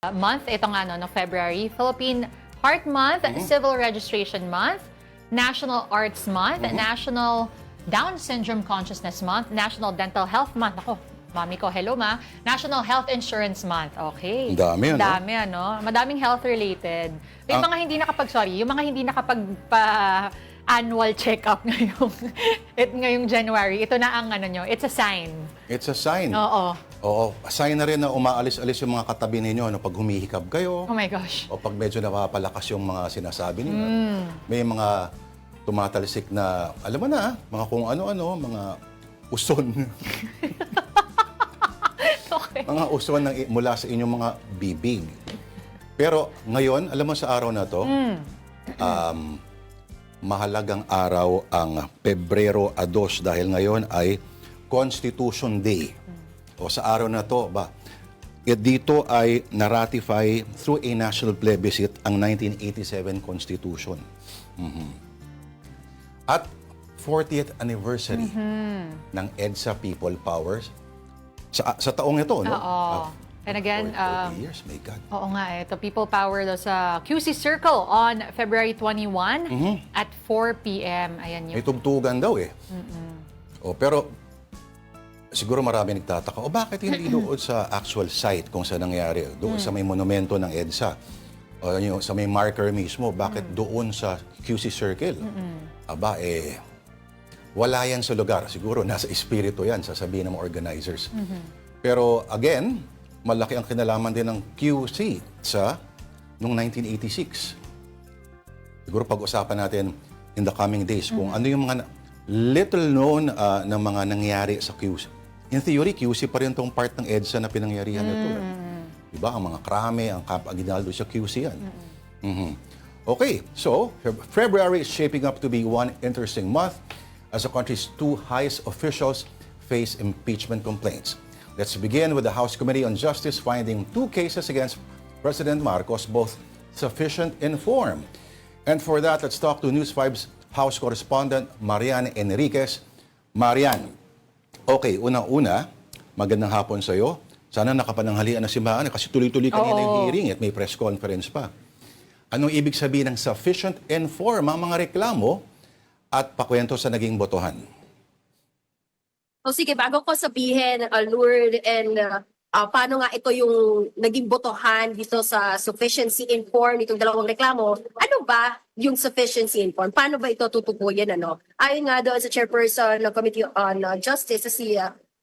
Month, ito nga no, February, Philippine Heart Month, Civil Registration Month, National Arts Month, National Down Syndrome Consciousness Month, National Dental Health Month. Ako, mami ko, hello ma. National Health Insurance Month. Okay. Ang dami, ano? Dami, ano? Madaming health-related. Yung mga hindi annual check-up ngayong January, ito na ang ano nyo, it's a sign. It's a sign. Oo. Oo, sign na rin na umaalis-alis yung mga katabi ninyo ano, pag humihikab kayo. Oh my gosh. O pag medyo napapalakas yung mga sinasabi ninyo. May mga tumatalsik na, alam mo na, mga kung ano-ano, mga uson. Okay. Mga uson mula sa inyong mga bibig. Pero ngayon, alam mo sa araw na to, mahalagang araw ang Pebrero 2 dahil ngayon ay Constitution Day. O sa araw na to, dito ay na-ratify through a national plebiscite ang 1987 Constitution. At 40th anniversary ng EDSA People Powers sa taong ito, no? Oo. And again, 40 years, my God. oo nga, ito People Power do sa QC Circle on February 21 at 4 p.m. Ayan May yun. tugtugan daw eh. O, pero siguro marami nagtataka, bakit hindi doon sa actual site kung saan nangyari? Doon sa may monumento ng EDSA, o sa may marker mismo, bakit doon sa QC Circle? Wala yan sa lugar. Siguro nasa espiritu yan, sasabihin ng mga organizers. Pero again, malaki ang kinalaman din ng QC sa noong 1986. Siguro pag-usapan natin in the coming days kung ano yung mga little known na mga nangyari sa QC. In theory, QC pa rin itong part ng EDSA na pinangyarihan nito. Diba? Ang mga krame, ang Camp Aguinaldo sa QC yan. Okay, so February is shaping up to be one interesting month as the country's two highest officials face impeachment complaints. Let's begin with the House Committee on Justice finding two cases against President Marcos, both sufficient in form. And for that, let's talk to News 5's House correspondent, Marian Enriquez. Marian, okay, unang-una, magandang hapon sa iyo. Sana nakapananghalian na si Maan kasi tuloy-tuloy kanina yung hearing at may press conference pa. Anong ibig sabihin ng sufficient in form ang mga reklamo at pakwento sa naging botohan? O sige, bago ko sabihin, Lourdes, and paano nga ito yung naging botohan dito sa sufficiency in form, itong dalawang reklamo, ano ba yung sufficiency in form? Paano ba ito tutukuyin? Ayon nga doon sa chairperson ng Committee on Justice, si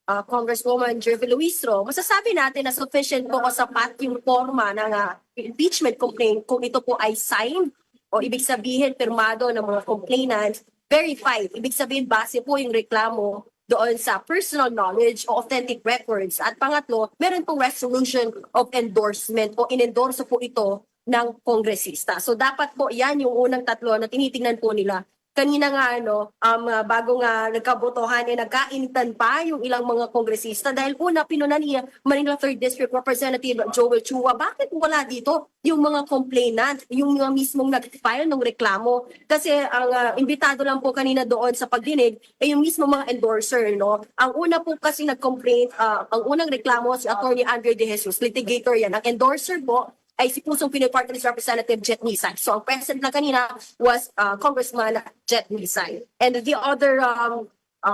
Congresswoman Jervy Luistro, masasabi natin na sufficient po o sapat yung forma ng impeachment complaint kung ito po ay signed o ibig sabihin pirmado ng mga complainants, verified. Ibig sabihin base po yung reklamo doon sa personal knowledge o authentic records. At pangatlo, meron pong resolution of endorsement o inendorso po ito ng kongresista. So dapat po yan yung unang tatlo na tinitingnan po nila. Kanina nga, bago nga nagkabotohan, nagkainitan pa yung ilang mga kongresista dahil una, pinunan niya Manila 3rd District Representative Joel Chua. Bakit wala dito yung mga complainant, yung mga mismong nag-file ng reklamo? Kasi ang imbitado lang po kanina doon sa pagdinig ay yung mismo mga endorser. Ang una po kasi nag-complain, ang unang reklamo si Attorney Andre De Jesus, litigator yan. Ang endorser po ay si Pusong Pinoy Party List Representative Jet Nisay. So ang present na kanina was Congressman Jet Nisay. And the other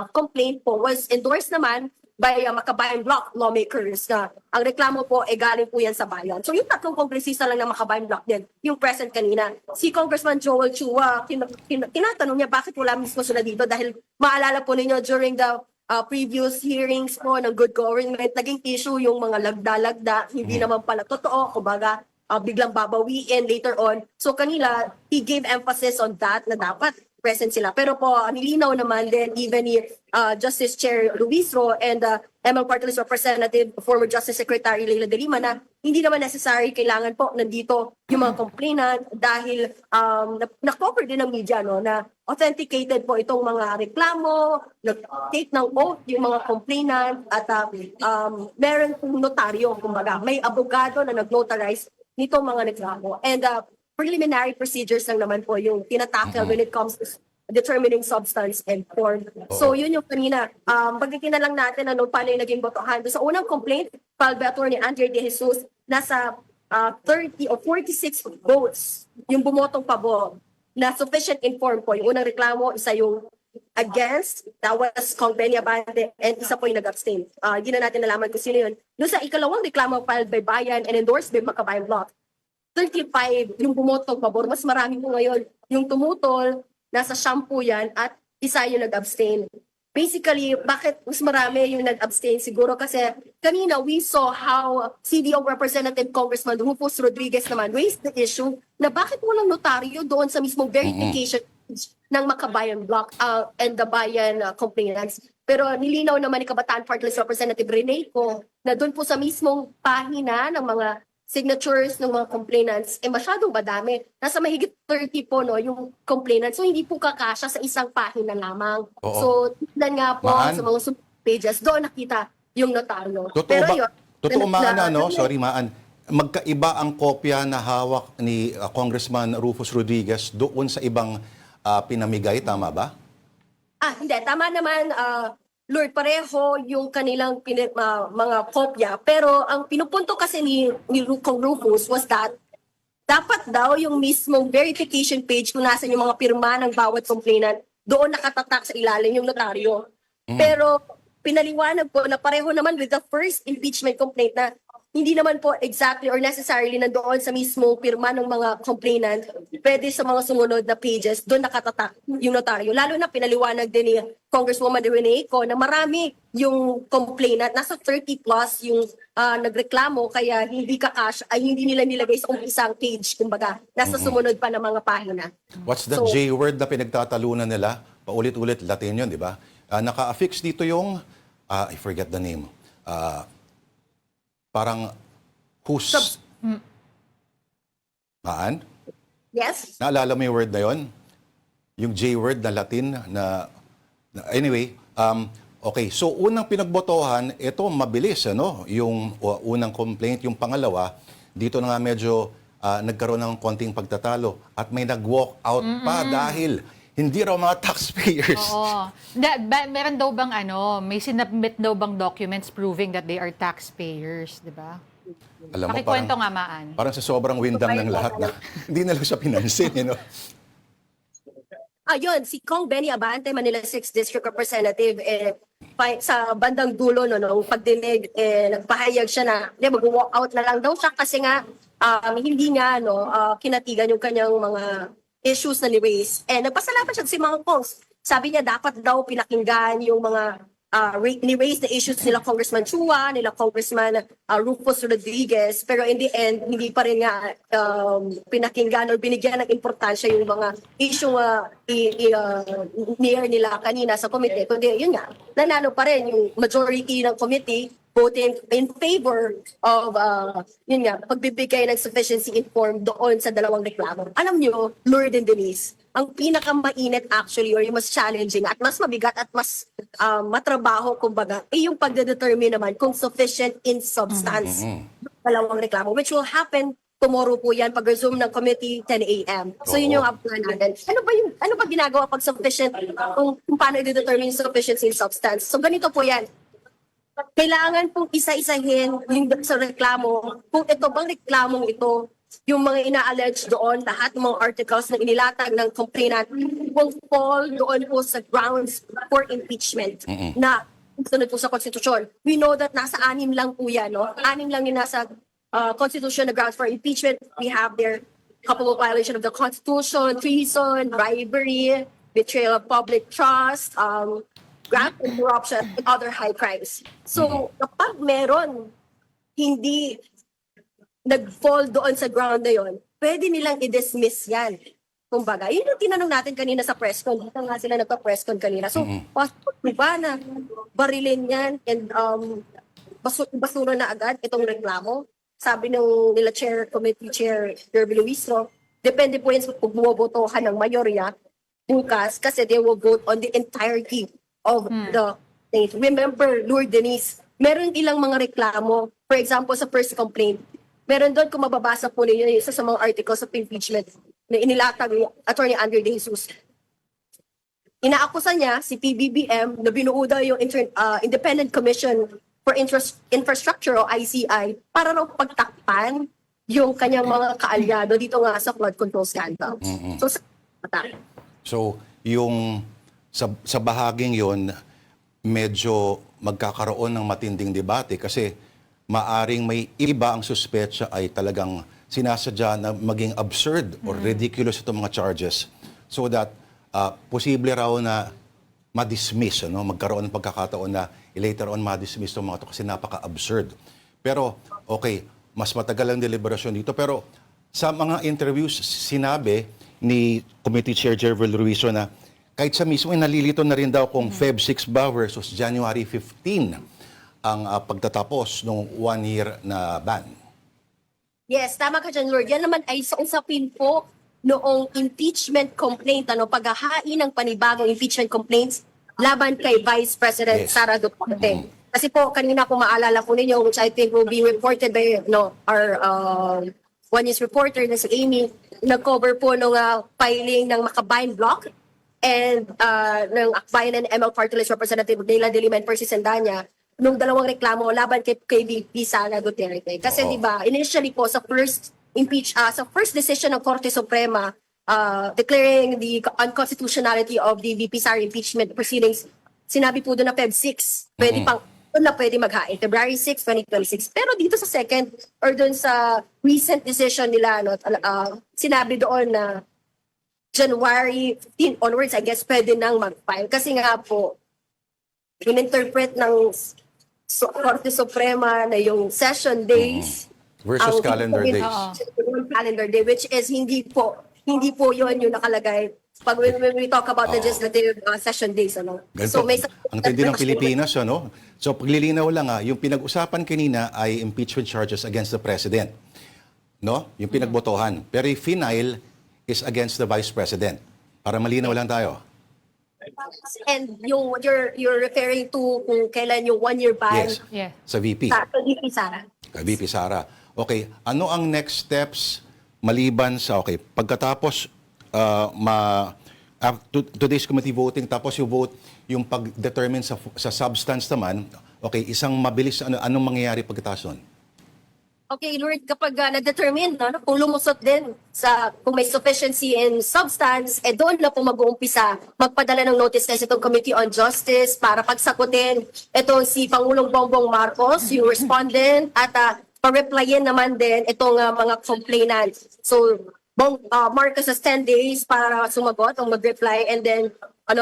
complaint po was endorsed naman by Makabayan Bloc lawmakers na ang reklamo po ay galing po yan sa bayan. So yung tatlong kongresista lang ng Makabayan Bloc din, yung present kanina. Si Congressman Joel Chua, tinatanong niya bakit wala mismo sila dito dahil maalala po ninyo during the previous hearings po ng good government, naging issue yung mga lagda-lagda, hindi naman pala totoo, kumbaga biglang babawiin later on. So kanila, he gave emphasis on that na dapat present sila. Pero po, nilinaw naman din even ni Justice Chair Luistro and ML Party List Representative, former Justice Secretary Leila de Lima na hindi naman necessary kailangan po nandito yung mga complainant dahil na-cover din ng media na authenticated po itong mga reklamo, nag-take ng oath yung mga complainant at meron pong notaryo, kumbaga, may abogado na nag-notarize nito mga reklamo. And preliminary procedures lang naman po yung tinatakil when it comes to determining substance and form. So yun yung kanina. Pagkikina lang natin paano yung naging botohan. So unang complaint, filed by Attorney Andre De Jesus, nasa 30 o 46 votes yung bumotong pabor na sufficient informed po. Yung unang reklamo, isa yung against, that was Kong Benny Abante, and isa po yung nag-abstain. Hindi na natin nalaman kung sino yun. Doon sa ikalawang reklamo filed by Bayan and endorsed by Makabayan Bloc, 35 yung bumotong pabor. Mas marami po ngayon yung tumutol, nasa shampoo yan, at isa yung nag-abstain. Basically, bakit mas marami yung nag-abstain? Siguro kasi kanina we saw how CDO Representative Congressman Rufus Rodriguez naman raised the issue na bakit walang notaryo doon sa mismong verification ng Makabayan Bloc and the Bayan complainants. Pero nilinaw naman ni Kabataan Party List Representative Rene Co na doon po sa mismong pahina ng mga signatures ng mga complainants, masyadong madami. Nasa mahigit 30 po no, yung complainants. So, hindi po kakasya sa isang pahina lamang. Oo. So, tignan nga po Maan? sa mga pages, doon nakita yung notaryo. Totoo ba? yun, Totoo, Maan, ano? na- Sorry, Maan. Magkaiba ang kopya na hawak ni Congressman Rufus Rodriguez doon sa ibang pinamigay, tama ba? Hindi. Tama naman, Lord, pareho yung kanilang mga kopya. Pero ang pinupunto kasi ni Kong Rufus was that dapat daw yung mismong verification page kung nasa yung mga pirma ng bawat complainant, doon nakatatak sa ilalim yung notaryo. Pero pinaliwanag po na pareho naman with the first impeachment complaint na hindi naman po exactly or necessarily nandoon sa mismo pirma ng mga complainant, pwede sa mga sumunod na pages, doon nakatatak yung notaryo. Lalo na pinaliwanag din ni Congresswoman Rene Co na marami yung complainant, nasa 30 plus yung nagreklamo, kaya hindi hindi nila nilagay sa isang page, kumbaga, nasa sumunod pa ng mga pahina. What's that So- J-word na pinagtatalunan nila? Paulit-ulit, Latin yun, di ba? Naka-affix dito yung, I forget the name, parang whose... Maan? Yes? Naalala mo yung word na yon? Yung J-word na Latin anyway, okay. So, unang pinagbotohan, ito mabilis, ano? Yung unang complaint, yung pangalawa, dito na nga medyo nagkaroon ng konting pagtatalo at may nag-walk out pa dahil hindi raw mga taxpayers. Oo. Meron daw bang may sinabmit daw bang documents proving that they are taxpayers, di ba? Alam mo, Pakikwento nga, Maan. parang sa sobrang windang ng lahat na hindi na lang siya pinansin, you know? Yun, si Kong Benny Abante, Manila 6th District Representative, sa bandang dulo, nung pagdinig, nagpahayag siya na, mag-walk out na lang daw siya kasi nga, hindi nga, kinatigan yung kanyang mga issues na ni-raise. Nagpasalamat siya si mga Kongs. Sabi niya, dapat daw pinakinggan yung mga ni-raise na issues nila Congressman Chua, nila Congressman Rufus Rodriguez, pero in the end, hindi pa rin nga pinakinggan o binigyan ng importansya yung mga issue near nila kanina sa committee. Kundi yun nga, nanalo pa rin yung majority ng committee voting in favor of yun nga, pagbibigay ng sufficiency informed doon sa dalawang reklamo. Alam nyo, Lord and Denise, ang pinakamainit actually or yung mas challenging at mas mabigat at mas matrabaho kumbaga ay yung pagdedetermine naman kung sufficient in substance dalawang reklamo, which will happen tomorrow po yan pag resume ng committee 10 a.m. So yun yung upload natin. Ano ba ginagawa pag sufficient kung paano i-determine yung sufficiency in substance? So ganito po yan. Kailangan pong isa-isahin yung sa reklamo. Kung ito bang reklamong ito, yung mga ina-allege doon, lahat ng mga articles na inilatag ng complainant will fall doon po sa grounds for impeachment na sunod po sa konstitusyon. We know that nasa 6 lang po yan, no? 6 lang yung nasa constitution na grounds for impeachment. We have there couple of violation of the constitution, treason, bribery, betrayal of public trust, graft and corruption, and other high crimes. So, kapag meron hindi nag-fall doon sa ground na yon, pwede nilang i-dismiss yan. Kumbaga, yun yung tinanong natin kanina sa press con. Dito nga sila nagpa-press con kanina. So, possible ba na barilin yan and basura na agad itong reklamo? Sabi ng nila committee chair, Kirby Luisro, depende po yan sa kung bumobotohan ng mayorya bukas kasi they will vote on the entirety of the state. Remember, Lord Denise, meron ilang mga reklamo. For example, sa first complaint, meron doon kung mababasa po ninyo isa sa mga articles of impeachment na inilatag ni Attorney Andre De Jesus. Inaakusa niya si PBBM na binuo daw yung Independent Commission for Infrastructure o ICI para raw pagtakpan yung kanyang mga kaalyado dito nga sa flood control scandal. So, So, yung sa bahaging yon medyo magkakaroon ng matinding debate kasi maaring may iba ang suspetsa ay talagang sinasadya na maging absurd or ridiculous itong mga charges so that posible raw na ma-dismiss, magkaroon ng pagkakataon na later on ma-dismiss itong mga ito kasi napaka-absurd. Pero, okay, mas matagal ang deliberasyon dito. Pero sa mga interviews, sinabi ni Committee Chair Jervel Ruizo na kahit sa mismo ay nalilito na rin daw kung Feb 6 ba versus January 15 ang pagtatapos ng 1 year na ban. yes, tama ka dyan, Lord. Yan naman ay sa usapin po noong impeachment complaint, paghahain ng panibagong impeachment complaints laban kay Vice President Yes. Sara Duterte. Kasi po, kanina kung maalala po ninyo, which I think will be reported by our One News reporter na si Amy, nag-cover po nung filing ng Makabayan Block and ng Akbayan and ML Party List Representative Nela de Lima and Percy Sandanya nung dalawang reklamo laban kay VP Sara Duterte. Kasi Oo. di ba, initially po sa first decision ng Korte Suprema declaring the unconstitutionality of the VP Sara impeachment proceedings, sinabi po doon na Feb 6, doon na pwede maghain, February 6, 2026. Pero dito sa second or doon sa recent decision nila, sinabi doon na January 15 onwards, I guess, pwede nang mag-file. Kasi nga po, in-interpret ng Korte Suprema na yung session days Versus ang- calendar days. yung calendar day, which is hindi po yun yung nakalagay pag when we talk about legislative session days. Ganito, ang tindi ng Pilipinas, So, paglilinaw lang, yung pinag-usapan kanina ay impeachment charges against the President. No? Yung pinagbotohan. Pero yung final is against the Vice President. Para malinaw lang tayo. And yung you're referring to kung kailan yung 1-year ban Yes. Yeah. Sa VP. sa VP Sara. Kay VP Sara. Okay, ano ang next steps maliban sa, pagkatapos today's committee voting, tapos yung vote, yung pag-determine sa substance naman, isang mabilis, anong mangyayari pagkatapos nun? Okay, Lord, kapag na-determine, kung lumusot din kung may sufficiency in substance, doon na po mag-uumpisa magpadala ng notice na itong Committee on Justice para pagsagutin itong si Pangulong Bongbong Marcos, yung respondent, at pa-replyin naman din itong mga complainants. So, Marcos has 10 days para sumagot o mag-reply, and then 3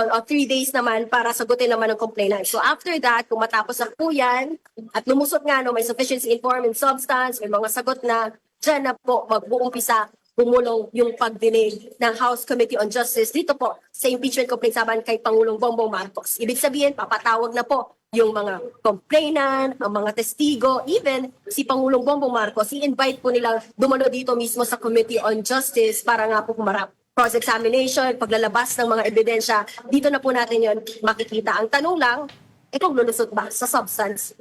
days naman para sagutin naman ng complainant. So after that, kung matapos na po yan, at lumusot nga, may sufficiency in form and substance, may mga sagot na, dyan na po mag-uumpisa bumulong yung pagdinig ng House Committee on Justice dito po sa impeachment complaint saban kay Pangulong Bongbong Marcos. Ibig sabihin, papatawag na po yung mga complainant, ang mga testigo, even si Pangulong Bongbong Marcos, i-invite po nila dumalo dito mismo sa Committee on Justice para nga po kumarap cross-examination, paglalabas ng mga ebidensya, dito na po natin yon makikita. Ang tanong lang, kung lulusot ba sa substance?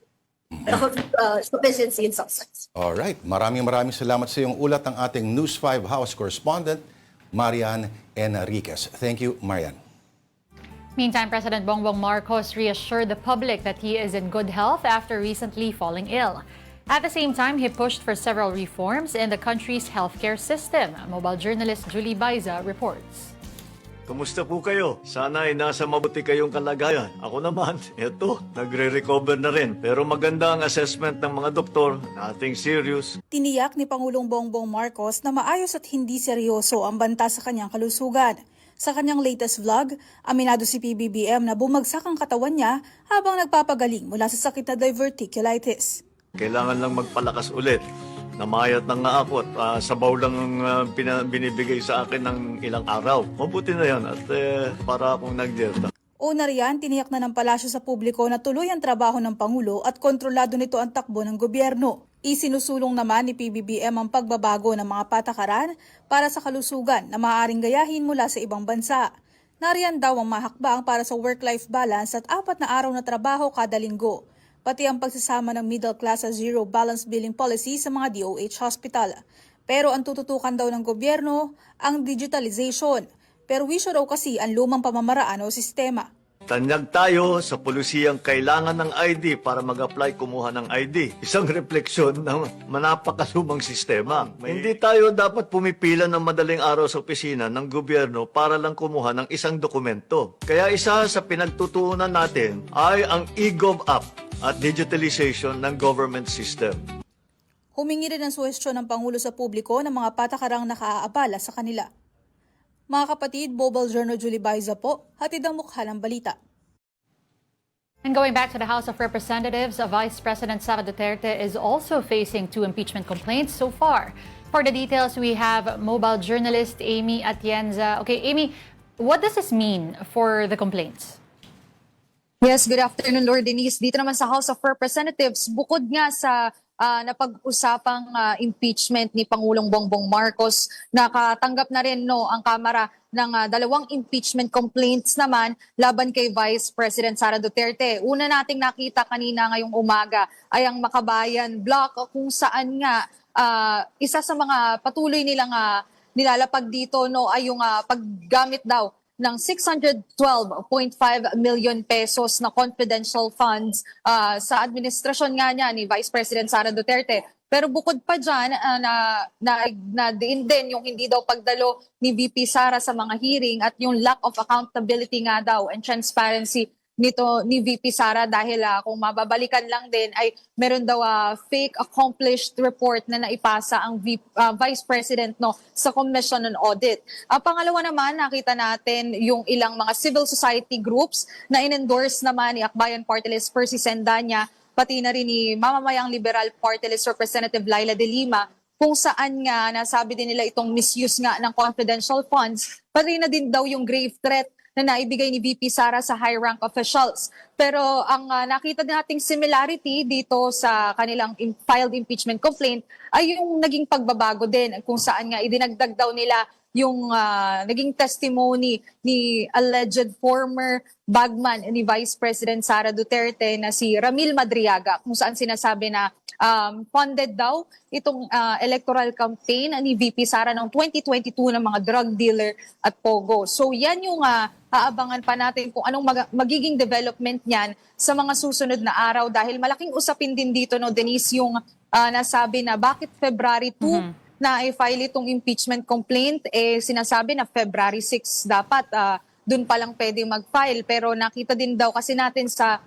Sufficiency in substance. Alright, maraming salamat sa iyong ulat ng ating News 5 House Correspondent, Marian Enriquez. Thank you, Marian. Meantime, President Bongbong Marcos reassured the public that he is in good health after recently falling ill. At the same time, he pushed for several reforms in the country's healthcare system. Mobile journalist Julie Baiza reports. Kumusta po kayo? Sana ay nasa mabuti kayong kalagayan. Ako naman, eto, nagre-recover na rin. Pero maganda ang assessment ng mga doktor, nothing serious. Tiniyak ni Pangulong Bongbong Marcos na maayos at hindi seryoso ang banta sa kanyang kalusugan. Sa kanyang latest vlog, aminado si PBBM na bumagsak ang katawan niya habang nagpapagaling mula sa sakit na diverticulitis. Kailangan lang magpalakas ulit. Namayat na nga ako at sabaw lang ang binibigay sa akin ng ilang araw. Mabuti na yan at para akong nag-dieta. Una riyan, tiniyak na ng palasyo sa publiko na tuloy ang trabaho ng Pangulo at kontrolado nito ang takbo ng gobyerno. Isinusulong naman ni PBBM ang pagbabago ng mga patakaran para sa kalusugan na maaaring gayahin mula sa ibang bansa. Nariyan daw ang mahakbang para sa work-life balance at 4 na araw na trabaho kada linggo. Pati ang pagsasama ng middle class sa zero balance billing policy sa mga DOH hospital. Pero ang tututukan daw ng gobyerno ang digitalization. Pero wisyo raw kasi ang lumang pamamaraan o sistema. Tanyag tayo sa polisiyang kailangan ng ID para mag-apply kumuha ng ID. Isang refleksyon ng napakalumang sistema. Hindi tayo dapat pumipila ng madaling araw sa opisina ng gobyerno para lang kumuha ng isang dokumento. Kaya isa sa pinagtutuunan natin ay ang eGov app at digitalization ng government system. Humingi rin ng suhestyon ng Pangulo sa publiko ng mga patakarang nakaaabala sa kanila. Mga kapatid, Mobile Journal Julie Baiza po, hatid ang mukha ng balita. And going back to the House of Representatives, Vice President Sara Duterte is also facing 2 impeachment complaints so far. For the details, we have mobile journalist Amy Atienza. Okay, Amy, what does this mean for the complaints? Yes, good afternoon, Lord Denise. Dito naman sa House of Representatives, bukod nga sa napag-usapang impeachment ni Pangulong Bongbong Marcos, nakatanggap na rin ang Kamara ng 2 impeachment complaints naman laban kay Vice President Sara Duterte. Una nating nakita kanina ngayong umaga ay ang Makabayan Block kung saan nga isa sa mga patuloy nilang nilalapag dito ay yung paggamit daw ng 612.5 million pesos na confidential funds sa administrasyon nga niya ni Vice President Sara Duterte. Pero bukod pa dyan, na diin din yung hindi daw pagdalo ni VP Sara sa mga hearing at yung lack of accountability nga daw and transparency nito ni VP Sara dahil kung mababalikan lang din ay meron daw fake accomplished report na naipasa ang Vice President sa Commission on Audit. Pangalawa naman, nakita natin yung ilang mga civil society groups na in-endorse naman ni Akbayan Party List Percy Sendanya, pati na rin ni Mamamayang Liberal Party List Representative Laila De Lima, kung saan nga nasabi din nila itong misuse nga ng confidential funds, pati na din daw yung grave threat na naibigay ni VP Sara sa high-rank officials. Pero ang nakita nating similarity dito sa kanilang filed impeachment complaint ay yung naging pagbabago din kung saan nga idinagdag daw nila yung naging testimony ni alleged former bagman ni Vice President Sara Duterte na si Ramil Madriaga, kung saan sinasabi na funded daw itong electoral campaign ni VP Sara noong 2022 ng mga drug dealer at pogo. So yan yung aabangan pa natin kung anong magiging development niyan sa mga susunod na araw dahil malaking usapin din dito Denise yung nasabi na bakit February 2 na i-file itong impeachment complaint, sinasabi na February 6 dapat dun pa lang pwede mag-file. Pero nakita din daw kasi natin sa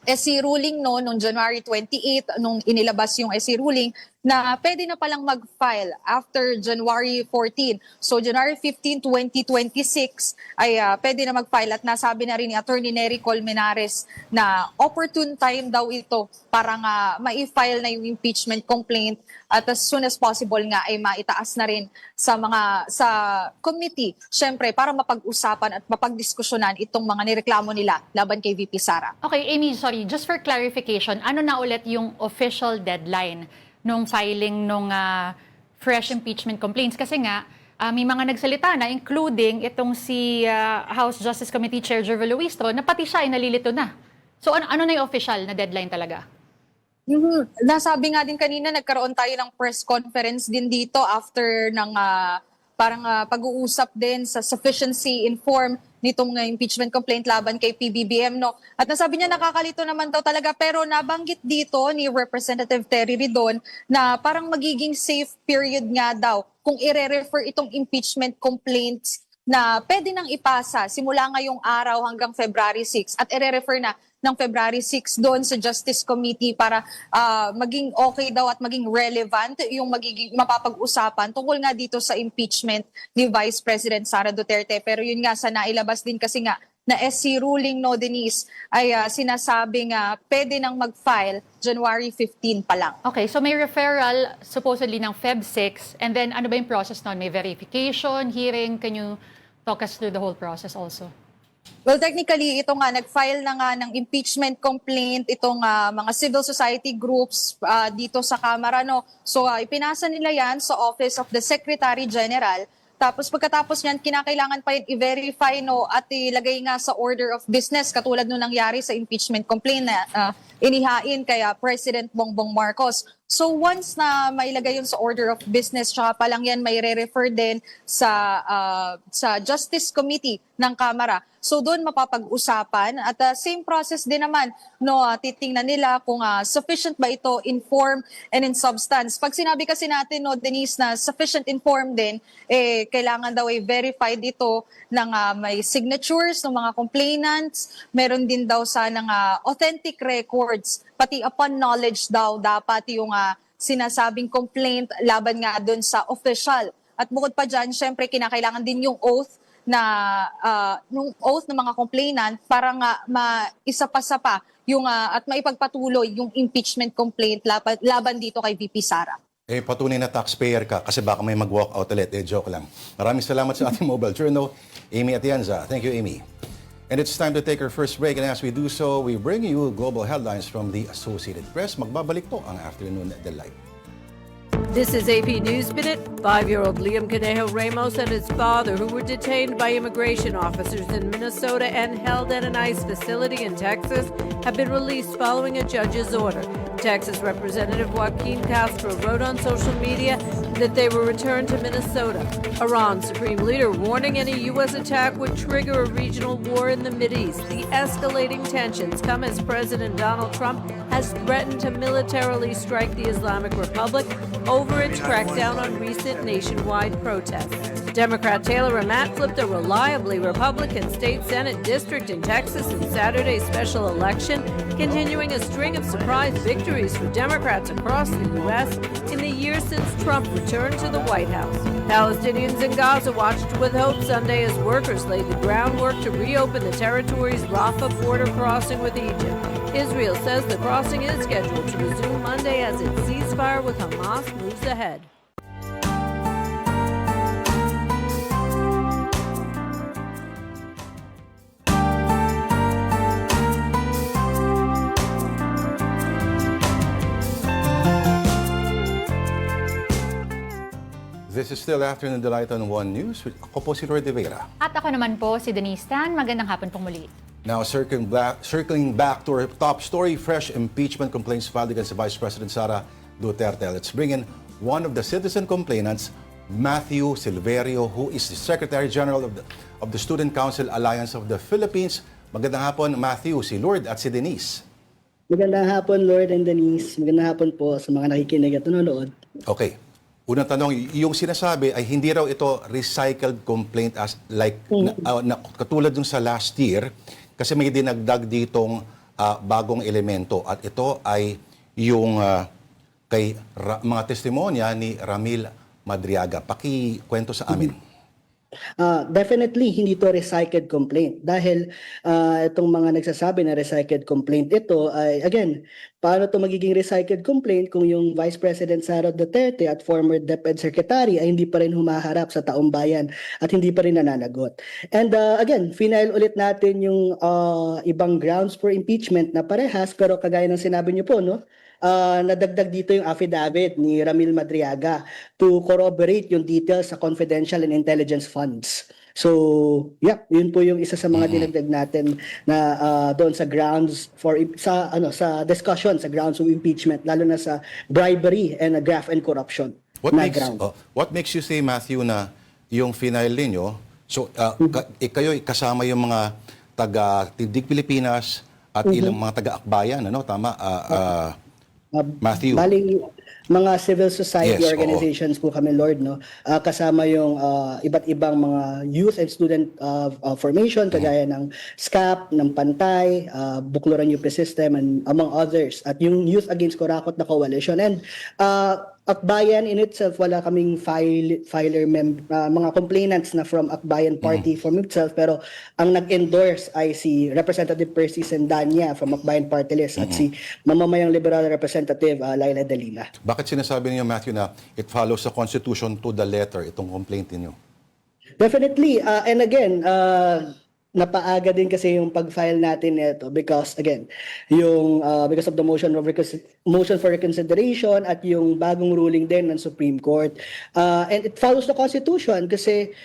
SC ruling noong January 28, nung inilabas yung SC ruling, na pwede na palang mag-file after January 14. So January 15, 2026 ay pwede na mag-file at nasabi na rin ni Attorney Nery Colmenares na opportune time daw ito para nga ma-file na yung impeachment complaint at as soon as possible nga ay maitaas na rin sa committee, syempre para mapag-usapan at mapagdiskusyonan itong mga nireklamo nila laban kay VP Sara. Okay, Amy, sorry, just for clarification, ano na ulit yung official deadline nung filing nung fresh impeachment complaints? Kasi nga, may mga nagsalita na, including itong si House Justice Committee Chair Jervil Luistro, na pati siya ay nalilito na. So ano na yung official na deadline talaga? Nasabi nga din kanina, nagkaroon tayo ng press conference din dito after ng pag-uusap din sa sufficiency in form nitong impeachment complaint laban kay PBBM. At nasabi niya nakakalito naman daw talaga pero nabanggit dito ni Representative Terry Ridon na parang magiging safe period nga daw kung ire-refer itong impeachment complaints na pwede nang ipasa simula ngayong araw hanggang February 6 at ire-refer na ng February 6 doon sa Justice Committee para maging okay daw at maging relevant yung magiging mapapag-usapan tungkol nga dito sa impeachment ni Vice President Sara Duterte. Pero yun nga sa nailabas din kasi nga na SC ruling Denise ay sinasabi nga pwede nang mag-file January 15 pa lang. Okay, so may referral supposedly ng Feb 6 and then ano ba yung process nun? May verification, hearing, can you talk us through the whole process also? Well, technically, ito nga, nag-file na nga ng impeachment complaint itong mga civil society groups dito sa Kamara. So, ipinasa nila yan sa Office of the Secretary General. Tapos pagkatapos niyan, kinakailangan pa yun i-verify at ilagay nga sa order of business katulad nung nangyari sa impeachment complaint na inihain kaya President Bongbong Marcos. So once na mailagay yun sa order of business, tsaka pa lang yan may re-refer din sa Justice Committee ng Kamara. So doon mapapag-usapan at same process din naman, no, titingnan nila kung sufficient ba ito in form and in substance. Pag sinabi kasi natin, no, Denise, na sufficient in form din, kailangan daw verified ito ng may signatures ng mga complainants, meron din daw sanang authentic records, pati upon knowledge daw dapat yung sinasabing complaint laban nga doon sa official. At bukod pa dyan, syempre kinakailangan din yung oath ng mga complainant para nga maisa-pasa pa yung at maipagpatuloy yung impeachment complaint laban dito kay VP Sara. Patunay na taxpayer ka kasi baka may mag-walk out ulit. Joke lang. Maraming salamat sa ating mobile journal, Amy Atienza. Thank you, Amy. And it's time to take our first break. And as we do so, we bring you global headlines from the Associated Press. Magbabalik po ang Afternoon Delight. This is AP News Minute. 5-year-old Liam Conejo Ramos and his father, who were detained by immigration officers in Minnesota and held at an ICE facility in Texas, have been released following a judge's order. Texas Representative Joaquin Castro wrote on social media that they were returned to Minnesota. Iran's supreme leader warning any U.S. attack would trigger a regional war in the Mideast. The escalating tensions come as President Donald Trump has threatened to militarily strike the Islamic Republic over its crackdown on recent nationwide protests. Democrat Taylor Amat flipped a reliably Republican state Senate district in Texas in Saturday's special election, continuing a string of surprise victories for Democrats across the U.S. in the years since Trump returned to the White House. Palestinians in Gaza watched with hope Sunday as workers laid the groundwork to reopen the territory's Rafah border crossing with Egypt. Israel says the crossing is scheduled to resume Monday as its ceasefire with Hamas moves ahead. This is still Afternoon Delight on One News. Ako po si Lord de Vera. At ako naman po si Denise Tan. Magandang hapon pong muli. Now, circling back to our top story, fresh impeachment complaints filed against Vice President Sara Duterte. Let's bring in one of the citizen complainants, Matthew Silverio, who is the Secretary General of the Student Council Alliance of the Philippines. Magandang hapon, Matthew, si Lord at si Denise. Magandang hapon, Lord and Denise. Magandang hapon po sa mga nakikinig at nanonood. Okay. Unang tanong, yung sinasabi ay hindi raw ito recycled complaint as like katulad dun sa last year kasi may dinagdag ditong bagong elemento at ito ay yung kay mga testimonya ni Ramil Madriaga. Pakikwento sa amin. Definitely, hindi to recycled complaint dahil itong mga nagsasabi na recycled complaint ito ay, again, paano to magiging recycled complaint kung yung Vice President Sara Duterte at former DepEd Secretary ay hindi pa rin humaharap sa taong bayan at hindi pa rin nananagot. And again, final ulit natin yung ibang grounds for impeachment na parehas pero kagaya ng sinabi niyo po, no? Nadagdag dito yung affidavit ni Ramil Madriaga to corroborate yung details sa confidential and intelligence funds. So, yeah, yun po yung isa sa mga dinagdag natin na doon sa grounds for sa discussion sa grounds of impeachment lalo na sa bribery and graft and corruption. What makes you say, Matthew, na yung final ninyo, so kayo kasama yung mga taga-Tindig Pilipinas at ilang mga taga-akbayan, ano? Tama? Matthew. Bali, mga civil society organizations po kami, Lord, no? Kasama yung iba't ibang mga youth and student formation, kagaya ng SCAP, ng Pantay, Bukluran UP System, and among others. At yung Youth Against Kurakot na coalition. And Akbayan in itself, wala kaming mga complainants na from Akbayan Party from itself, pero ang nag-endorse ay si Representative Percy Sendanya from Akbayan Party List at si mamamayang Liberal Representative Laila Dalila. Bakit sinasabi niyo, Matthew, na it follows the Constitution to the letter, itong complaint niyo? Definitely. And again, napaaga din kasi yung pag-file natin nito because again, yung because of the motion for reconsideration at yung bagong ruling din ng Supreme Court. And it follows the Constitution kasi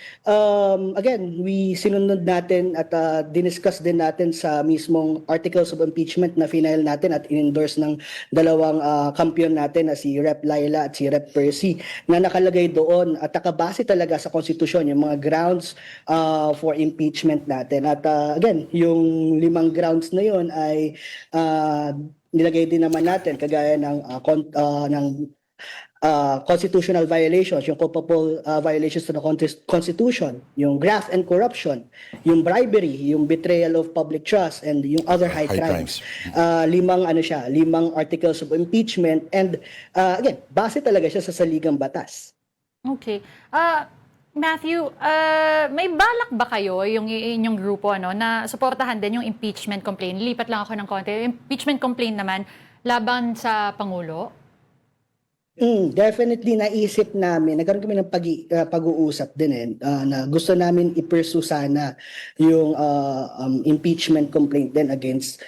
again, we sinunod natin at diniscuss din natin sa mismong articles of impeachment na final natin at in-endorse ng dalawang kampiyon natin na si Rep. Laila at si Rep. Percy na nakalagay doon at nakabase talaga sa Constitution yung mga grounds for impeachment natin. At again, yung 5 grounds na yun ay nilagay din naman natin kagaya ng constitutional violations, yung culpable violations to the Constitution, yung graft and corruption, yung bribery, yung betrayal of public trust, and yung other high crimes. 5 articles of impeachment and again, base talaga siya sa saligang batas. Okay. Matthew, may balak ba kayo, yung inyong grupo, na suportahan din yung impeachment complaint? Lipat lang ako ng konti. Impeachment complaint naman laban sa Pangulo? Definitely naisip namin, nagkaroon kami ng pag-uusap din na gusto namin i-pursue sana yung impeachment complaint din against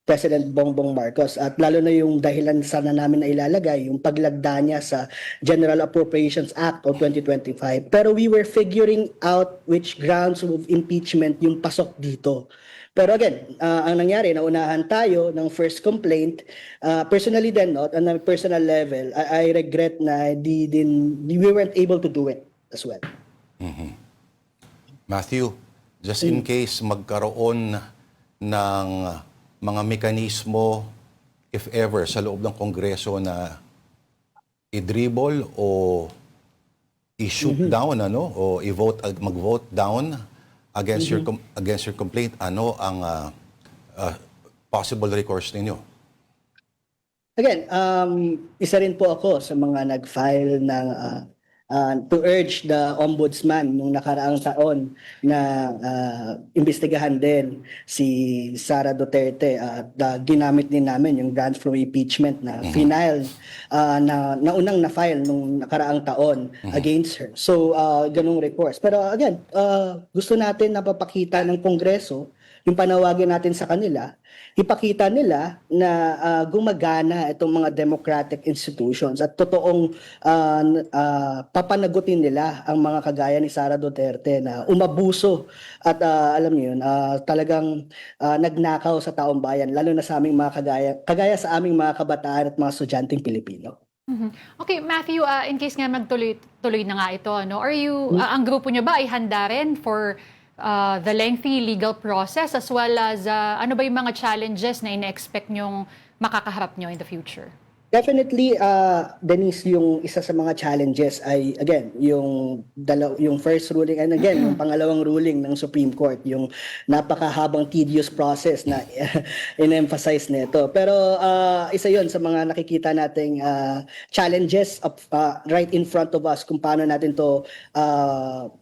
President Bongbong Marcos at lalo na yung dahilan sana namin na ilalagay yung paglagda niya sa General Appropriations Act of 2025. Pero we were figuring out which grounds of impeachment yung pasok dito. Pero again, ang nangyari, naunahan tayo ng first complaint. Personally then, on a personal level, I regret na we weren't able to do it as well. Matthew, just in case magkaroon ng mga mekanismo, if ever, sa loob ng Kongreso na i-dribble o i-shoot down, o mag-vote down against your complaint, ano ang possible recourse ninyo? Again, isa rin po ako sa mga nag-file ng to urge the ombudsman nung nakaraang taon na imbestigahan din si Sara Duterte at ginamit din namin yung grant from impeachment na final na naunang na-file nung nakaraang taon against her. So, ganung recourse. Pero again, gusto natin na papakita ng Kongreso yung panawagan natin sa kanila, ipakita nila na gumagana itong mga democratic institutions at totoong papanagutin nila ang mga kagaya ni Sara Duterte na umabuso at alam niyo yun, talagang nagnakaw sa taong bayan, lalo na sa aming mga kagaya sa aming mga kabataan at mga estudyanteng Pilipino. Okay, Matthew, in case nga magtuloy na nga ito, are you, ang grupo niyo ba ay handa rin for the lengthy legal process as well as ano ba yung mga challenges na ina-expect nyong makakaharap nyo in the future? Definitely, Denise, yung isa sa mga challenges ay, again, yung first ruling, and again, yung pangalawang ruling ng Supreme Court, yung napakahabang tedious process na in-emphasize nito. Pero isa yon sa mga nakikita nating challenges right in front of us kung paano natin to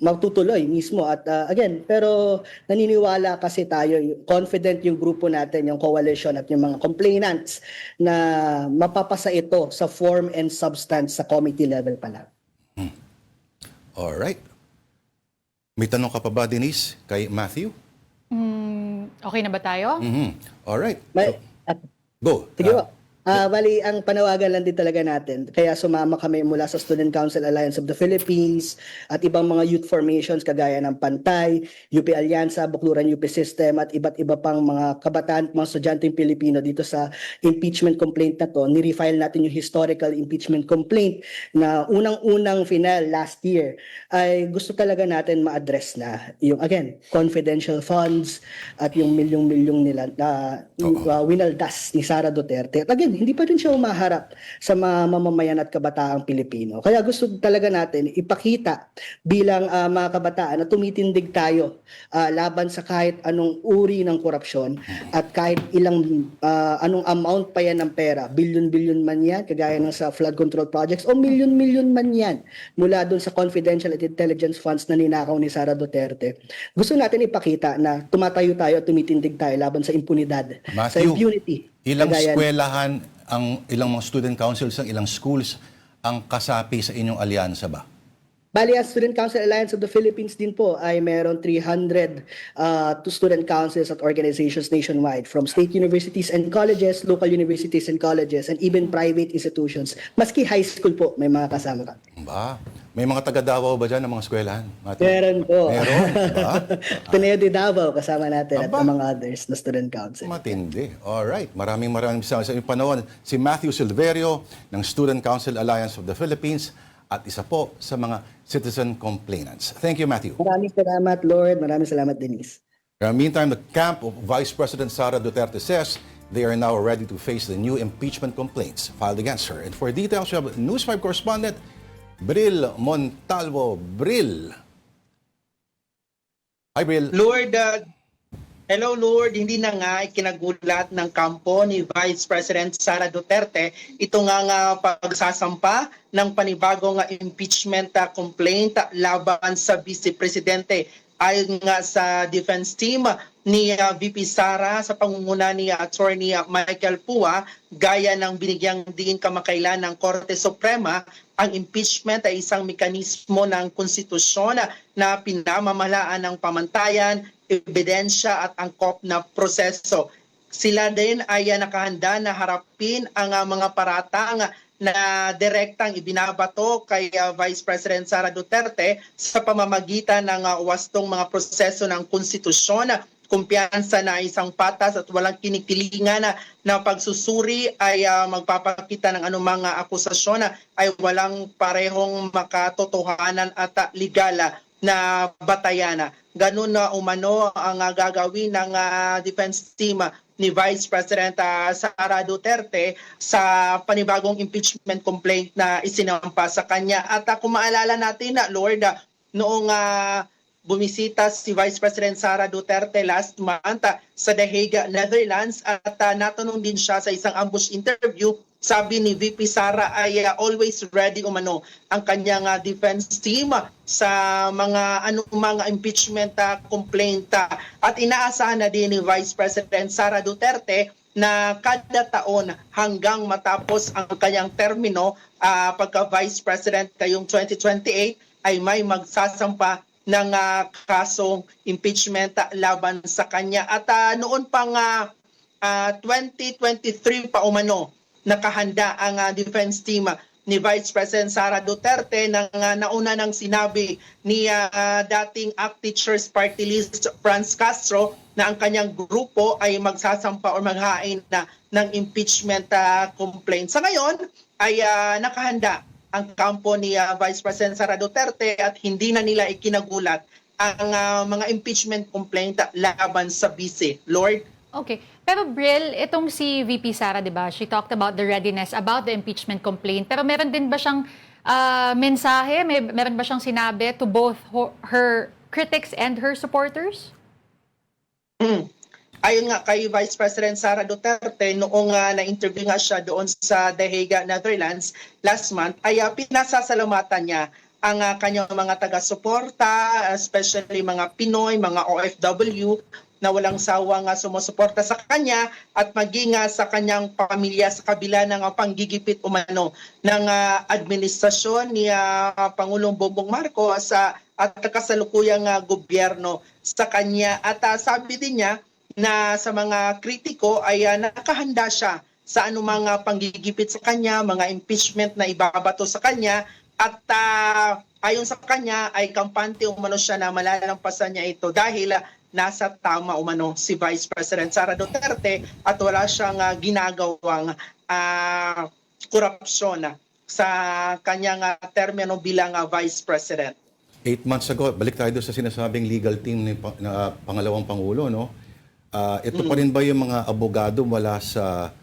magtutuloy mismo. At again, pero naniniwala kasi tayo, confident yung grupo natin, yung coalition at yung mga complainants na mapapasa ito sa form and substance sa committee level pa lang. Alright. May tanong ka pa ba, Denise, kay Matthew? Okay na ba tayo? Alright. Go. Sige po. Bali, ang panawagan lang din talaga natin. Kaya sumama kami mula sa Student Council Alliance of the Philippines at ibang mga youth formations kagaya ng Pantay, UP Alyansa, Bukluran UP System at iba't iba pang mga kabataan at mga estudyanteng Pilipino dito sa impeachment complaint na to. Nirefile natin yung historical impeachment complaint na unang-unang final last year ay gusto talaga natin ma-address na yung, again, confidential funds at yung milyong-milyong nila winaldas ni Sara Duterte. At again, hindi pa rin siya umaharap sa mga mamamayan at kabataang Pilipino. Kaya gusto talaga natin ipakita bilang mga kabataan na tumitindig tayo laban sa kahit anong uri ng korupsyon at kahit anong amount pa yan ng pera, billion-billion man yan, kagaya ng sa flood control projects, o million-million man yan mula dun sa confidential at intelligence funds na ninakaw ni Sara Duterte. Gusto natin ipakita na tumatayo tayo at tumitindig tayo laban sa impunidad, sa impunity. Ilang eskwelahan, ilang mga student councils, ilang schools ang kasapi sa inyong alyansa ba? Bali, ang Student Council Alliance of the Philippines din po ay meron 300 to student councils at organizations nationwide from state universities and colleges, local universities and colleges, and even private institutions. Maski high school po, may mga kasama ka. Ba? May mga taga Davao ba dyan ng mga eskwelahan? Mati? Meron po. Meron? Ba? Ateneo de Davao kasama natin at Aba. ang mga others na student council. Matindi. Alright. Maraming salamat sa inyong panahon. Si Matthew Silverio ng Student Council Alliance of the Philippines at isa po sa mga citizen complainants. Thank you, Matthew. Maraming salamat, Lord. Maraming salamat, Denise. Meantime, the camp of Vice President Sara Duterte says they are now ready to face the new impeachment complaints filed against her. And for details, we have News 5 correspondent Bril Montalvo. Bril. Hi, Bril. Lord, hello Lord, hindi na nga ikinagulat ng kampo ni Vice President Sara Duterte ito nga pagsasampa ng panibagong impeachment complaint laban sa Vice Presidente. Ayon nga sa defense team ni VP Sara sa pangunguna ni Attorney Michael Pua, gaya ng binigyang diin kamakailan ng Korte Suprema, ang impeachment ay isang mekanismo ng konstitusyon na pinamamahalaan ng pamantayan, ebidensya at angkop na proseso. Sila din ay nakahanda na harapin ang mga paratang na direktang ibinabato kay Vice President Sara Duterte sa pamamagitan ng wastong mga proseso ng konstitusyon, kumpiyansa na isang patas at walang kinikilingan na pagsusuri ay magpapakita ng anumang akusasyon ay walang parehong makatotohanan at legal na batayan. Ganun na umano ang gagawin ng defense team ni Vice President Sara Duterte sa panibagong impeachment complaint na isinampa sa kanya. At kung maalala natin, Lord, noong bumisita si Vice President Sara Duterte last month sa The Hague, Netherlands, at natanong din siya sa isang ambush interview. Sabi ni VP Sara ay always ready umano ang kanyang defense team sa mga anumang impeachment complaint. At inaasahan na din ni Vice President Sara Duterte na kada taon hanggang matapos ang kanyang termino pagka Vice President kayong 2028 ay may magsasampa ng kasong impeachment laban sa kanya. At noon pang 2023 pa umano, nakahanda ang defense team ni Vice President Sara Duterte nang nauna nang sinabi ni dating ACT Teachers Party List Franz Castro na ang kanyang grupo ay magsasampa o maghain na ng impeachment complaint. Sa ngayon ay nakahanda ang kampo ni Vice President Sara Duterte at hindi na nila ikinagulat ang mga impeachment complaint laban sa vice. Lord? Okay. Pero Bril, itong si VP Sara, di ba, she talked about the readiness, about the impeachment complaint. Pero meron din ba siyang mensahe? Meron ba siyang sinabi to both her critics and her supporters? Ayon nga kay Vice President Sara Duterte, noong na-interview nga siya doon sa The Hague, Netherlands last month, ay pinasasalamatan niya ang kanyang mga taga-suporta, especially mga Pinoy, mga OFW, na walang sawang sumusuporta sa kanya at maging sa kanyang pamilya sa kabila ng panggigipit umano ng administrasyon ni Pangulong Bongbong Marcos at kasalukuyang gobyerno sa kanya. At sabi din niya na sa mga kritiko ay nakahanda siya sa anumang panggigipit sa kanya, mga impeachment na ibabato sa kanya. At ayon sa kanya ay kampante umano siya na malalampasan niya ito dahil nasa tama umano si Vice President Sara Duterte at wala siyang ginagawang korupsyon sa kanyang termino bilang Vice President. 8 months ago, balik tayo doon sa sinasabing legal team ni pangalawang Pangulo, no? Ito pa rin ba yung mga abogado mula sa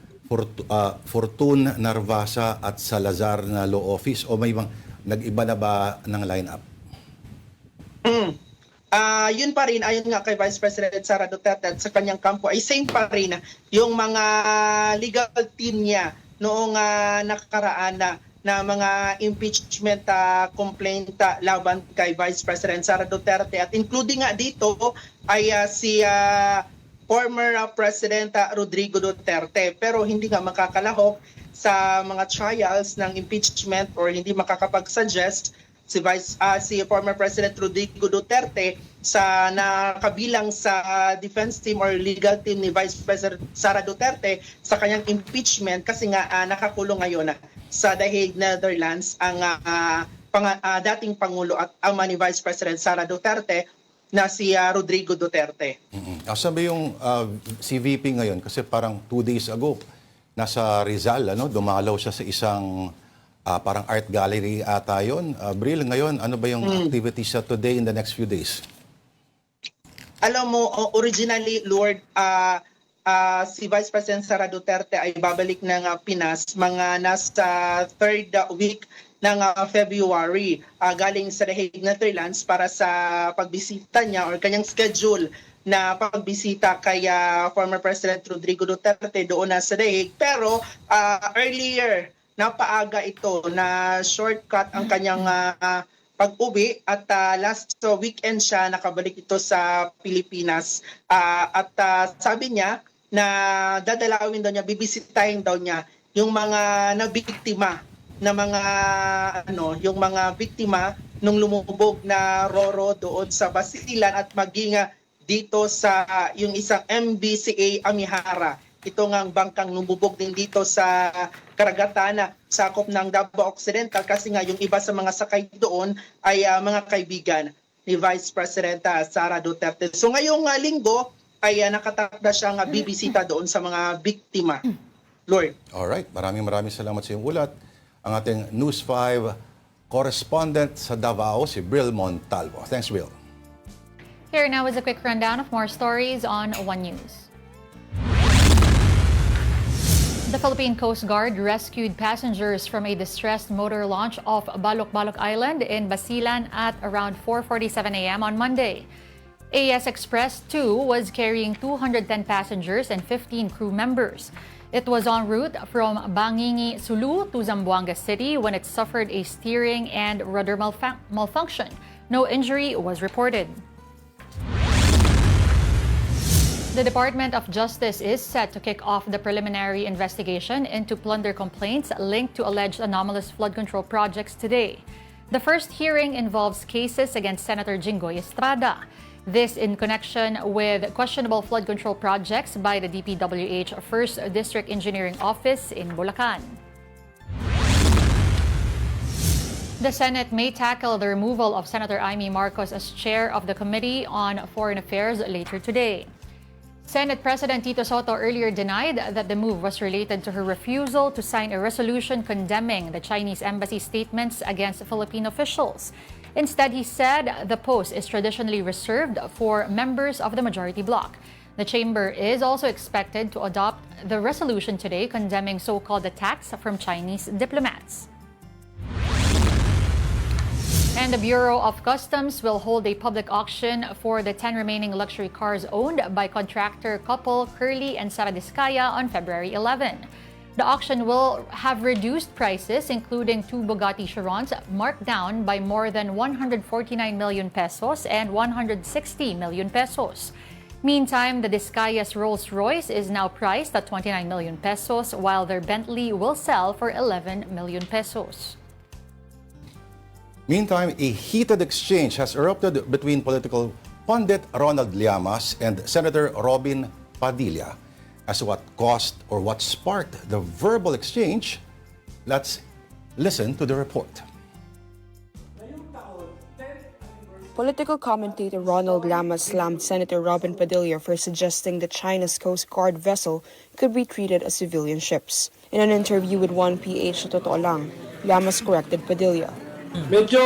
Fortune, Narvasa at Salazar na law office o may nag-iba na ba ng lineup? Yun pa rin, ayon nga kay Vice President Sara Duterte at sa kanyang kampo, ay same pa rin yung mga legal team niya noong nakakaraan na mga impeachment complaint laban kay Vice President Sara Duterte. At including nga dito ay si former President Rodrigo Duterte. Pero hindi nga makakalahok sa mga trials ng impeachment or hindi makakapag-suggest si former President Rodrigo Duterte sa nakabilang sa defense team or legal team ni Vice President Sara Duterte sa kanyang impeachment kasi nga nakakulong ngayon sa The Hague, Netherlands ang dating Pangulo at ama ni Vice President Sara Duterte na si Rodrigo Duterte. Asan ba yung si VP ngayon? Kasi parang 2 days ago, nasa Rizal, dumalaw siya sa isang parang art gallery ata yun. Bril, ngayon, ano ba yung activities siya today in the next few days? Alam mo, originally, Lord, si Vice President Sara Duterte ay babalik ng Pinas mga nasa 3rd week ng February galing sa The Hague, Netherlands para sa pagbisita niya or kanyang schedule na pagbisita kay former President Rodrigo Duterte doon na sa The Hague. Pero earlier, napaaga ito na shortcut ang kanyang pag-uwi at last weekend siya nakabalik ito sa Pilipinas at sabi niya na dadalawin daw niya, bibisitahin daw niya yung mga nabiktima na mga yung mga biktima nung lumubog na Roro doon sa Basilan at maging dito sa yung isang MBCA Amihara. Ito ngang bangkang lumubog din dito sa karagatan sakop ng Davao Occidental kasi nga yung iba sa mga sakay doon ay mga kaibigan ni Vice President Sara Duterte. So ngayong linggo ay nakatakda siyang bibisita doon sa mga biktima. Lord. Alright, maraming salamat sa iyong ulat. Ang ating News 5 correspondent sa Davao, si Bril Montalvo. Thanks, Bril. Here now is a quick rundown of more stories on One News. The Philippine Coast Guard rescued passengers from a distressed motor launch off Balok-Balok Island in Basilan at around 4:47 a.m. on Monday. AS Express 2 was carrying 210 passengers and 15 crew members. It was en route from Bangingi, Sulu to Zamboanga City when it suffered a steering and rudder malfunction. No injury was reported. The Department of Justice is set to kick off the preliminary investigation into plunder complaints linked to alleged anomalous flood control projects today. The first hearing involves cases against Senator Jinggoy Estrada. This in connection with questionable flood control projects by the DPWH 1st District Engineering Office in Bulacan. The Senate may tackle the removal of Senator Amy Marcos as chair of the Committee on Foreign Affairs later today. Senate President Tito Soto earlier denied that the move was related to her refusal to sign a resolution condemning the Chinese embassy statements against Philippine officials. Instead, he said the post is traditionally reserved for members of the majority bloc. The chamber is also expected to adopt the resolution today condemning so-called attacks from Chinese diplomats. And the Bureau of Customs will hold a public auction for the 10 remaining luxury cars owned by contractor couple Curly and Sara Diskaya on February 11. The auction will have reduced prices, including 2 Bugatti Chirons marked down by more than 149 million pesos and 160 million pesos. Meantime, the Diskaya's Rolls-Royce is now priced at 29 million pesos, while their Bentley will sell for 11 million pesos. Meantime, a heated exchange has erupted between political pundit Ronald Llamas and Senator Robin Padilla. As to what caused or what sparked the verbal exchange, let's listen to the report. Political commentator Ronald Llamas slammed Senator Robin Padilla for suggesting that China's Coast Guard vessel could be treated as civilian ships. In an interview with 1PH sa Totoo Lang, Llamas corrected Padilla. Medyo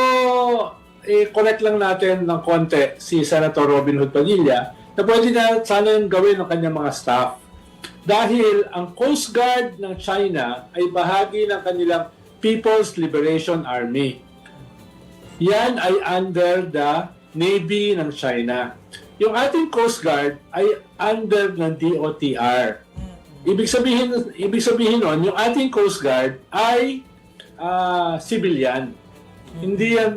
i-correct lang natin ng konti si Senator Robin Hood Padilla na pwede na sana yung gawin ng kanyang mga staff. Dahil ang Coast Guard ng China ay bahagi ng kanilang People's Liberation Army. Yan ay under the Navy ng China. Yung ating Coast Guard ay under ng DOTR. Ibig sabihin nun, yung ating Coast Guard ay civilian. Hindi yan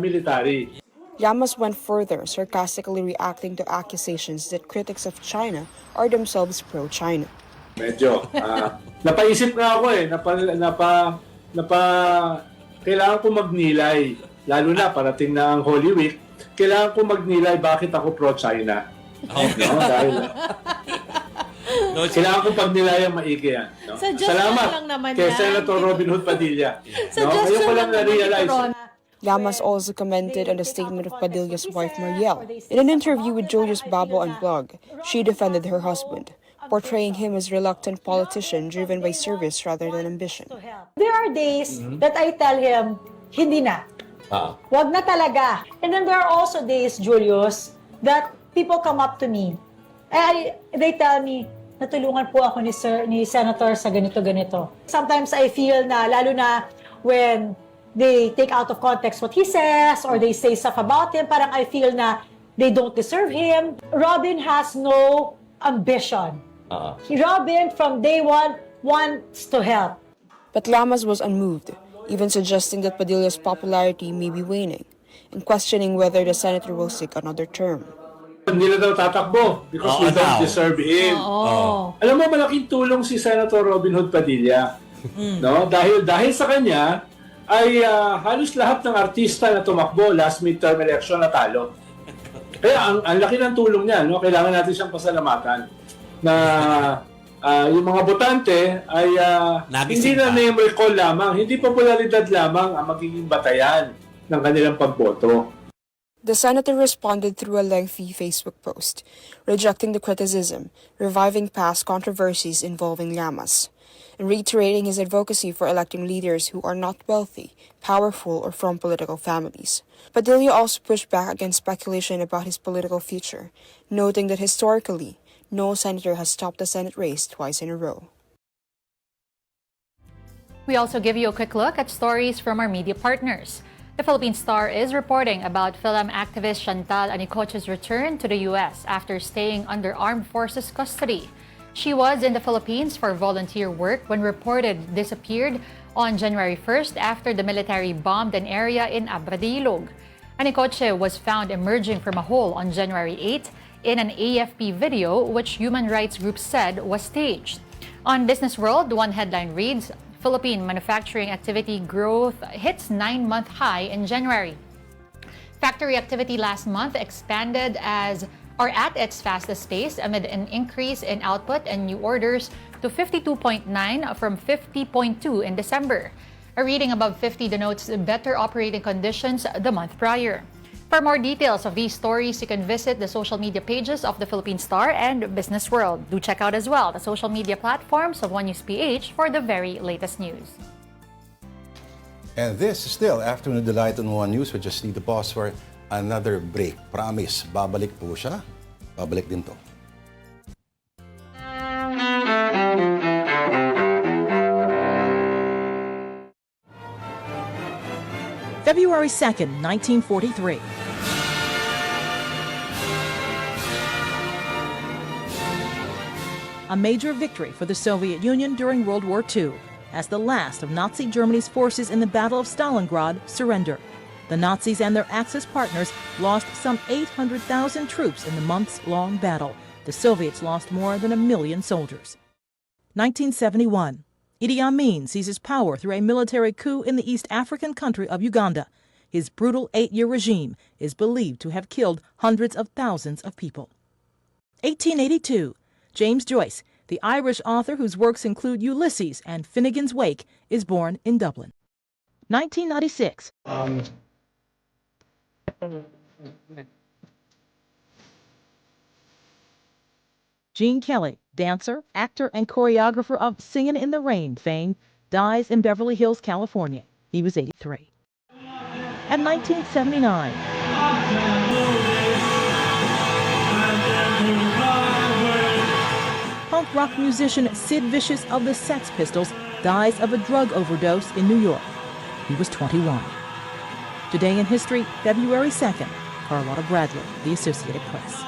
military. Llamas went further, sarcastically reacting to accusations that critics of China are themselves pro-China. Medyo napaisip nga ako kailangan ko magnilay. Lalo na, parating na ang Holy Week, kailangan ko magnilay bakit ako pro-China. No? Dahil kailangan ko pagnilayang maigi yan. No? Salamat lang naman kay yan. Senator Robin Hood Padilla. No? Ngayon ko lang na-realize. Llamas also commented on the statement of Padilla's wife, Marielle. In an interview with Julius Babo Unplugged, she defended her husband, portraying him as a reluctant politician driven by service rather than ambition. There are days that I tell him, hindi na. Wag na talaga. And then there are also days, Julius, that people come up to me. They tell me, natulungan po ako ni Senator sa ganito-ganito. Sometimes I feel na, lalo na when they take out of context what he says or they say stuff about him, parang I feel na they don't deserve him. Robin has no ambition. Robin, from day one, wants to help. But Llamas was unmoved, even suggesting that Padilla's popularity may be waning, and questioning whether the senator will seek another term. Hindi na daw tatakbo because we don't deserve him. Alam mo, malaking tulong si Senator Robin Hood Padilla. No? Dahil sa kanya, ay halos lahat ng artista na tumakbo last midterm election natalo. Kaya ang laki ng tulong niya, no? Kailangan natin siyang pasalamatan na yung mga botante ay hindi na name recall lamang, hindi popularidad lamang ang magiging batayan ng kanilang pagboto. The senator responded through a lengthy Facebook post, rejecting the criticism, reviving past controversies involving Llamas, and reiterating his advocacy for electing leaders who are not wealthy, powerful, or from political families. Padilla also pushed back against speculation about his political future, noting that historically, no senator has topped the Senate race twice in a row. We also give you a quick look at stories from our media partners. The Philippine Star is reporting about film activist Chantal Anicoche's return to the U.S. after staying under armed forces custody. She was in the Philippines for volunteer work when reported disappeared on January 1st after the military bombed an area in Abradilog. Anicoche was found emerging from a hole on January 8 in an AFP video, which human rights groups said was staged. On Business World, one headline reads, Philippine manufacturing activity growth hits 9-month high in January. Factory activity last month expanded at its fastest pace amid an increase in output and new orders to 52.9 from 50.2 in December. A reading above 50 denotes better operating conditions the month prior. For more details of these stories, you can visit the social media pages of the Philippine Star and Business World. Do check out as well the social media platforms of One News PH for the very latest news. And this is still Afternoon Delight on One News. We just need to pause for another break. Promise, babalik po siya. Babalik din to. February 2nd, 1943. A major victory for the Soviet Union during World War II, as the last of Nazi Germany's forces in the Battle of Stalingrad surrendered. The Nazis and their Axis partners lost some 800,000 troops in the months-long battle. The Soviets lost more than 1 million soldiers. 1971. Idi Amin seizes power through a military coup in the East African country of Uganda. His brutal 8-year regime is believed to have killed hundreds of thousands of people. 1882. James Joyce, the Irish author whose works include Ulysses and Finnegan's Wake, is born in Dublin. 1996. Gene Kelly, dancer, actor, and choreographer of Singin' in the Rain fame, dies in Beverly Hills, California. He was 83. And 1979. Punk rock musician Sid Vicious of the Sex Pistols dies of a drug overdose in New York. He was 21. Today in History, February 2nd. Carlotta Bradley, The Associated Press.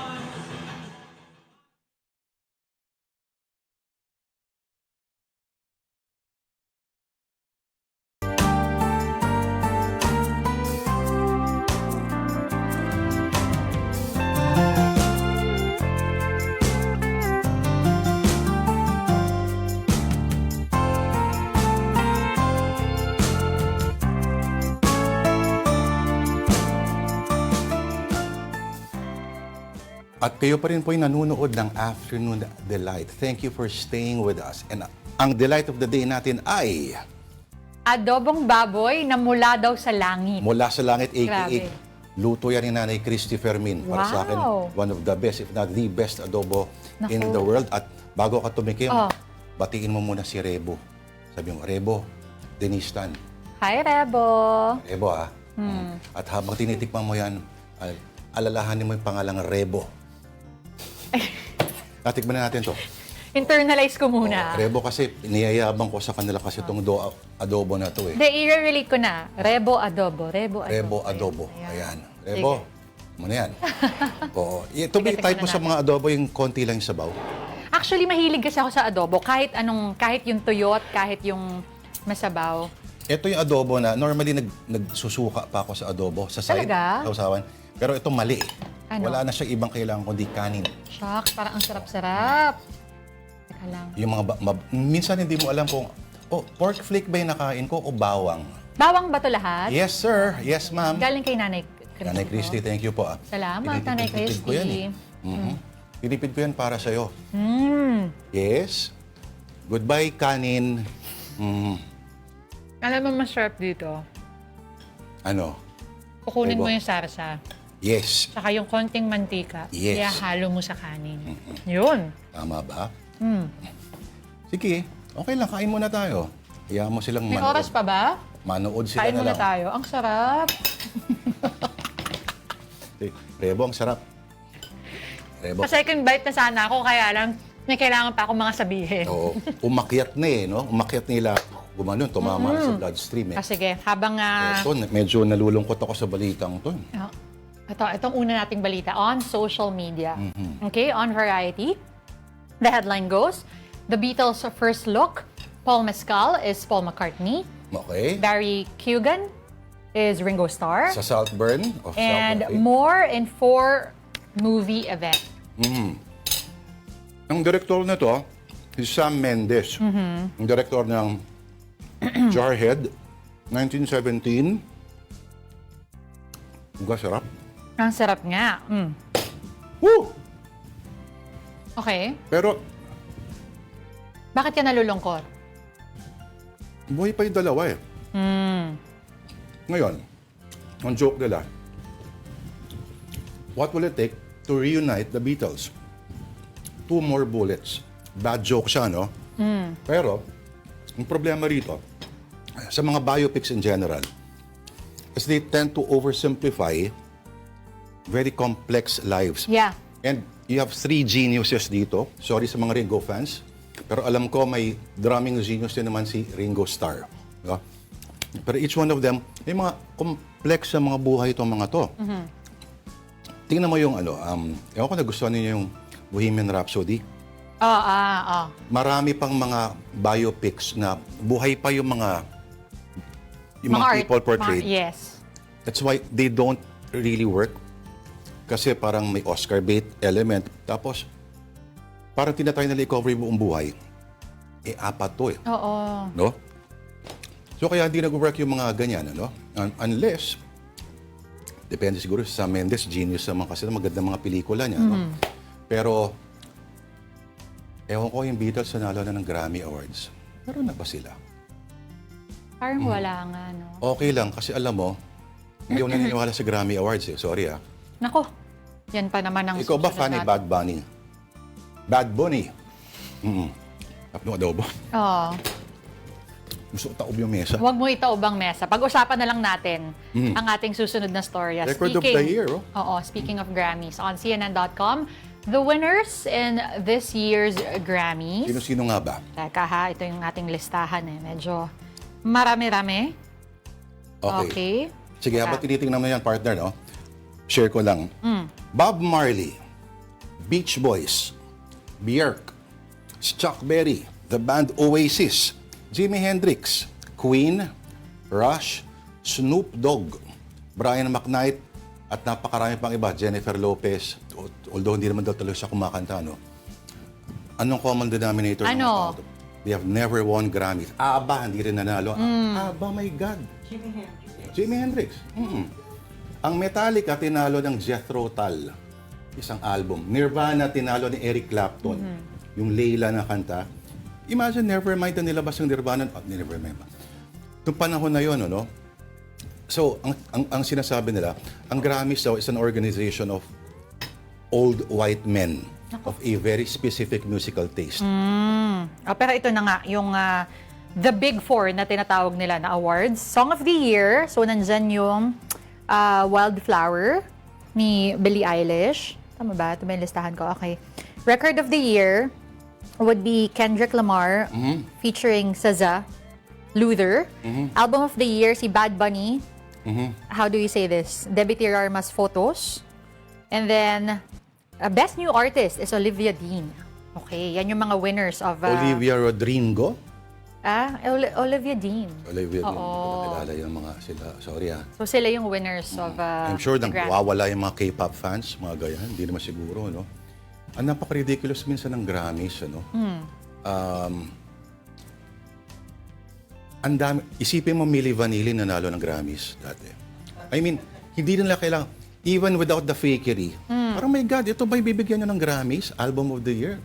At kayo pa rin po yung nanonood ng Afternoon Delight. Thank you for staying with us. And ang delight of the day natin ay Adobong baboy na mula daw sa langit. mula sa langit, a.k.a. Grabe. luto yan ni Nanay Christy Fermin. Para sa akin, Wow. one of the best, if not the best adobo in Naku. the world. At bago ka tumikim, Oh. batiin mo muna si Rebo. Sabi mo, Rebo, Denise Tan. Hi, Rebo. Rebo At habang tinitikman mo yan, alalahanin mo yung pangalang Rebo. Natikman na natin to. Internalize ko muna. Rebo kasi, niyayabang ko sa kanila kasi itong adobo na to eh. Hindi, i-relate ko na. Rebo adobo. Rebo adobo. Rebo adobo. Ayan. Rebo, mo na yan. Oo. Ito ba Sige, yung type mo tingnan sa mga adobo, yung konti lang yung sabaw? Actually, mahilig kasi ako sa adobo. Kahit yung tuyot, kahit yung masabaw. Ito yung adobo na normally nagsusuka pa ako sa adobo. Sa side, Talaga? sausawan. Pero ito mali. Ano? Wala na siyang ibang kailangan kundi kanin. Shucks, parang ang sarap-sarap. Teka lang. Yung mga minsan hindi mo alam kung pork flake ba yung nakain ko o bawang? Bawang ba to lahat? Yes, sir. Yes, ma'am. Galing kay Nanay Christy. Nanay Christy, thank you po. Salamat, Nanay Tinitipid ko yan Christy. Tinipid ko yan para sa'yo. Mm. Yes. Goodbye, kanin. Alam mo, masarap dito. Ano? Kukunin Rebo. mo yung sarsa. Yes. Saka yung konting mantika. Yes. Ihahalo mo sa kanin. Yun. Tama ba? Mm. Sige. Okay lang, kain muna tayo. Hayaan mo silang May manood. oras pa ba? Manood sila Kain na muna lang. tayo. Ang sarap. Rebo, ang sarap. Rebo. Sa second bite na sana ako, kaya lang may kailangan pa ako mga sabihin. Oo. Umakyat na eh, no? Umakyat nila. Gumanon, tumama na sa bloodstream eh. Sige, habang... Ito, medyo nalulungkot ako sa balitang to. Itong una nating balita on social media. Okay, on Variety. The headline goes, The Beatles' first look, Paul Mescal is Paul McCartney. Okay. Barry Keoghan is Ringo Starr. Sa Saltburn of And Saltburn. more in 4 movie event. Ang direktor na to, si Sam Mendes. Ang direktor ng Jarhead, 1917. Ang sarap. Ang sarap nga. Woo! Okay. Pero, Bakit ka nalulungkot? buhay pa yung dalawa eh. Ngayon, ang joke nila, what will it take to reunite the Beatles? 2 more bullets. Bad joke siya, no? Pero, ang problema rito, sa mga biopics in general, is they tend to oversimplify very complex lives. Yeah. And you have 3 geniuses dito. Sorry sa mga Ringo fans. Pero alam ko may drumming genius din naman si Ringo Starr. No? Pero each one of them, may mga complex na mga buhay itong mga to. Tingnan mo yung ewan ko nagustuhan niyo yung Bohemian Rhapsody. Marami pang mga biopics na buhay pa yung mga people portrayed. Yes. That's why they don't really work. Kasi parang may Oscar bait element. Tapos, parang tinatry nila i-cover yung buong buhay. 4 to eh. Oo. No? So kaya hindi nag-work yung mga ganyan, ano? Unless, depende siguro sa Mendes, genius naman kasi magandang mga pelikula niya, no? Pero, ewan ko yung Beatles nanalo na ng Grammy Awards. Pero na ba sila? Parang wala nga, no? Okay lang, kasi alam mo, hindi ako naniniwala sa Grammy Awards eh. Sorry ah. Nako, yan pa naman ang Ikaw ba susunod fan ni natin. Bad Bunny? Bad Bunny? Tapos adobo. Oo. Gusto ko taob yung mesa. Huwag mo itaob ang mesa. Pag-usapan na lang natin ang ating susunod na storya. Record of the year, oh. Oo, speaking of Grammys, on CNN.com, the winners in this year's Grammys. Sino-sino nga ba? Teka ha, ito yung ating listahan eh. Medyo marami-rami. Okay. Sige, habang tinitingnan mo yan, partner, no? Share ko lang. Bob Marley, Beach Boys, Björk, Chuck Berry, The Band Oasis, Jimi Hendrix, Queen, Rush, Snoop Dogg, Brian McKnight, at napakarami pang iba, Jennifer Lopez, although hindi naman daw talaga siya kumakanta, no? Anong common denominator? ng mga tao to? They have never won Grammys. ABBA, hindi rin nanalo. ABBA, my God. Jimi Hendrix. Ang Metallica, tinalo ng Jethro Tull. isang album. Nirvana, tinalo ni Eric Clapton. Yung Layla na kanta. Imagine, Nevermind na nilabas yung Nirvana. Nevermind ba? Noong panahon na yun, no? So, ang sinasabi nila, ang Grammys daw is an organization of old white men of a very specific musical taste. Pero ito na nga, yung the Big Four na tinatawag nila na awards. Song of the Year, so nandyan yung Wildflower ni Billie Eilish. Tama ba? Ito may listahan ko. Okay. Record of the Year would be Kendrick Lamar featuring SZA, Luther. Album of the Year, si Bad Bunny. How do you say this? Debbie Tirarmas Photos. And then, Best New Artist is Olivia Dean. Okay, yan yung mga winners of... Olivia Rodrigo? Olivia Dean. Olivia Dean. Oo. Kilala yung mga sila. Sorry So sila yung winners of I'm sure the Grammy. nawawala yung mga K-pop fans, mga ganyan. Hindi naman siguro, no? Ang napaka-ridiculous minsan ng Grammys, ano? Ang dami. Isipin mo, Milli Vanilli nanalo ng Grammys dati. I mean, hindi nila kailangan, even without the fakery, parang my God, ito ba'y bibigyan nyo ng Grammys? Album of the Year?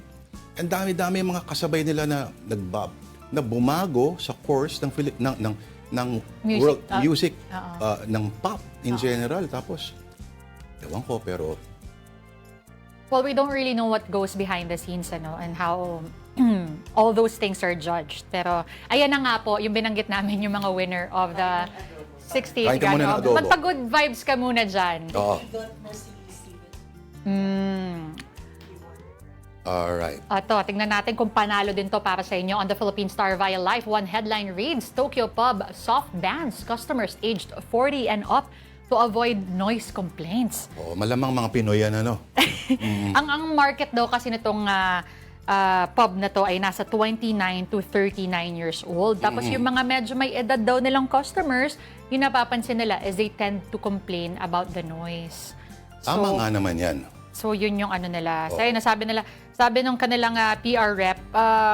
Ang dami-dami mga kasabay nila na bumago sa course ng Music, world music, ng pop in general. Tapos, ewan ko, pero Well, we don't really know what goes behind the scenes, ano, and how all those things are judged. Pero, ayan na nga po, yung binanggit namin yung mga winner of the 60th Kain ka muna ng Grammy. adobo. Magpa-good vibes ka muna dyan. Oo. Alright. Ito, tingnan natin kung panalo din to para sa inyo on the Philippine Star via Life. One headline reads, Tokyo Pub soft bans customers aged 40 and up to avoid noise complaints. Oh, malamang mga Pinoy yan, ano? Ang market daw kasi nitong pub na to ay nasa 29 to 39 years old. Tapos yung mga medyo may edad daw nilang customers, yung napapansin nila is they tend to complain about the noise. Tama nga naman yan. So yun yung ano nila. Sabi nung kanilang PR rep,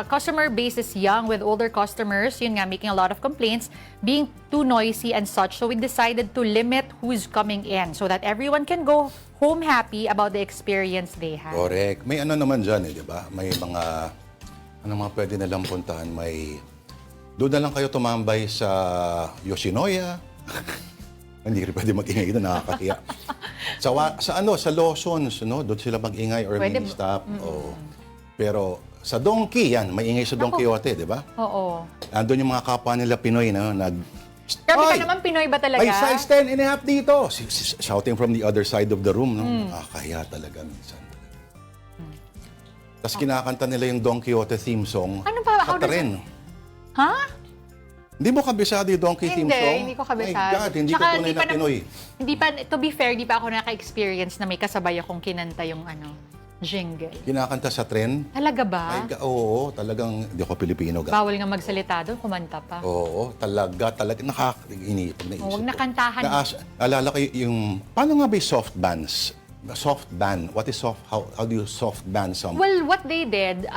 customer base is young with older customers, yun nga, making a lot of complaints, being too noisy and such. So we decided to limit who's coming in so that everyone can go home happy about the experience they had. Correct. May ano naman dyan, di ba? May mga pwede nilang puntahan. Doon na lang kayo tumambay sa Yoshinoya. Hindi rin pwede mag-ingay doon, nakakahiya. Sa Lawson's, no? Doon sila mag-ingay or Pwede mini-stop. Pero sa Donkey, yan, maingay sa Don Quixote, di ba? Oo. Andun yung mga kapwa nila Pinoy na Grabe ka naman, Pinoy ba talaga? Ay, size 10 and a half dito! Shouting from the other side of the room, no? Nakakahiya talaga minsan. Tapos kinakanta nila yung Don Quixote theme song. Ano ba? Sa tren. Ha? Hindi mo kabisado yung Donkey theme song? Hindi ko kabisado. My God, hindi Tsaka, ka tunay na Pinoy. To be fair, di pa ako naka-experience na may kasabay akong kinanta yung jingle. Kinakanta sa tren? Talaga ba? Oo, talagang, hindi ako Pilipino. Bawal nga magsalita doon, kumanta pa. Oo, talaga, nakakainip. Huwag nakantahan. Alala ko yung, paano nga ba yung soft bands? Soft band. What is soft? How do you soft band someone? Well, what they did,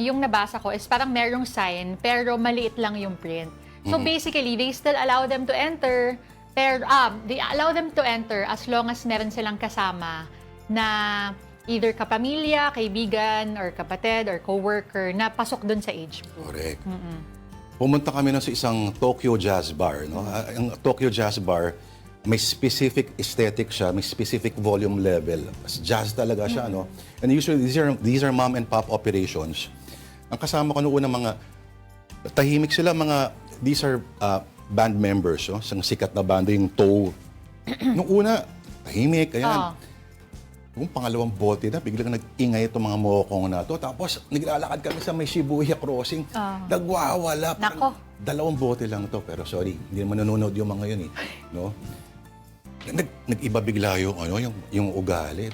yung nabasa ko is parang merong sign, pero maliit lang yung print. So basically, they still allow them to enter, pero they allow them to enter as long as meron silang kasama na either kapamilya, kaibigan, or kapatid, or coworker na pasok dun sa age group. Correct. Pumunta kami sa isang Tokyo Jazz Bar. No? Ang Tokyo Jazz Bar, may specific aesthetic siya, may specific volume level. Jazz talaga siya, no? And usually, these are mom and pop operations. Ang kasama ko noon mga, tahimik sila, these are band members, no? Isang sikat na banda, yung Toe. Nung una, tahimik, ayan. Yung pangalawang bote na, biglang nag-ingay itong mga mokong na to. Tapos, naglalakad kami sa may Shibuya Crossing. Nagwawala. Nako. 2 bote lang to. Pero sorry, hindi naman nanonood yung mga yun, eh. No? Nag-iba bigla yung ugali.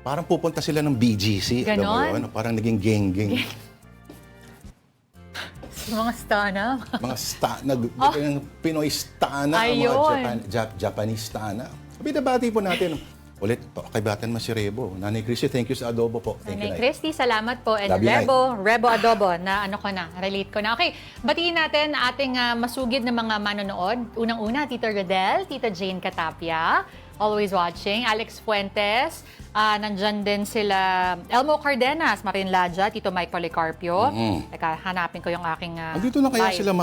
Parang pupunta sila ng BGC. Ganon? Alam mo yun? Parang naging geng-geng. Mga stana. Yung Pinoy stana, Ayun. mga Japanese stana. Binabati po natin Ulit, kaibatan mo si Rebo. Nanay Christy, thank you sa adobo po. Thank you, Nanay Nay. Christy, salamat po. And Love you, Nay. Rebo Adobo, na ano ko na, relate ko na. Okay, batiin natin ating masugid na mga manonood. Unang-una, Tito Rodel, Tita Jane Catapia, always watching. Alex Fuentes, nandyan din sila Elmo Cardenas, Marin Ladja, Tito Mike Policarpio. Teka, hanapin ko yung aking Andito na kaya live. sila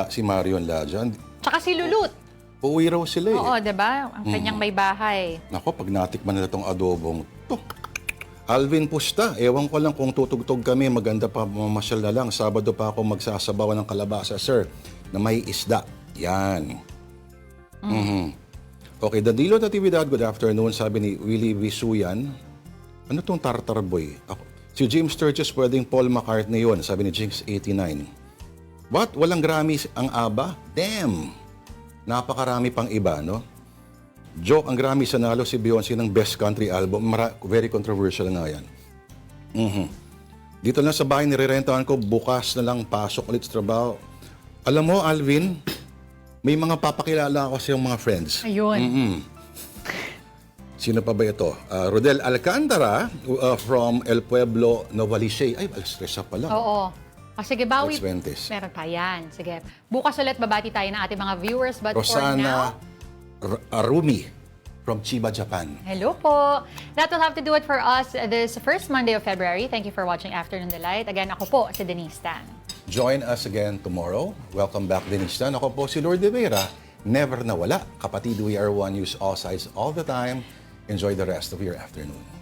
si Marion Ladja. Tsaka si Lulut. Uuwi raw sila eh. Oo, diba? Ang kanyang may bahay. Nako, pag natikman nila itong adobong to. Alvin Pusta, ewan ko lang kung tutugtog kami, maganda pa, mamasyal na lang. Sabado pa ako magsasabawan ng kalabasa, sir, na may isda. Yan. Okay, Danilo Natividad, good afternoon. Sabi ni Willie Visuyan, ano tong tartar boy? Si James Sturgis, pwedeng Paul McCartney yun, sabi ni Jinx89. What? Walang Grammys ang ABBA? Damn! Napakarami pang iba, no? Joke, ang Grammy nanalo si Beyonce ng Best Country Album. Very controversial nga yan. Dito lang sa bahay, nirerentahan ko, bukas na lang pasok ulit sa trabaho. Alam mo, Alvin, may mga papakilala ako sa iyong mga friends. Ayun. Sino pa ba ito? Rodel Alcantara from El Pueblo, Novaliches. Ay, stress up pala. Oo. Sige, bawi. Alex Fuentes. Meron pa yan. Sige. Bukas ulit babati tayo ng ating mga viewers. But for now, Rosana Arumi from Chiba, Japan. hello po. That will have to do it for us this first Monday of February. Thank you for watching Afternoon Delight. Again, ako po si Denise Tan. Join us again tomorrow. Welcome back, Denise Tan. Ako po si Lord De Vera. Never nawala. Kapatid, we are one. Use all sides all the time. Enjoy the rest of your afternoon.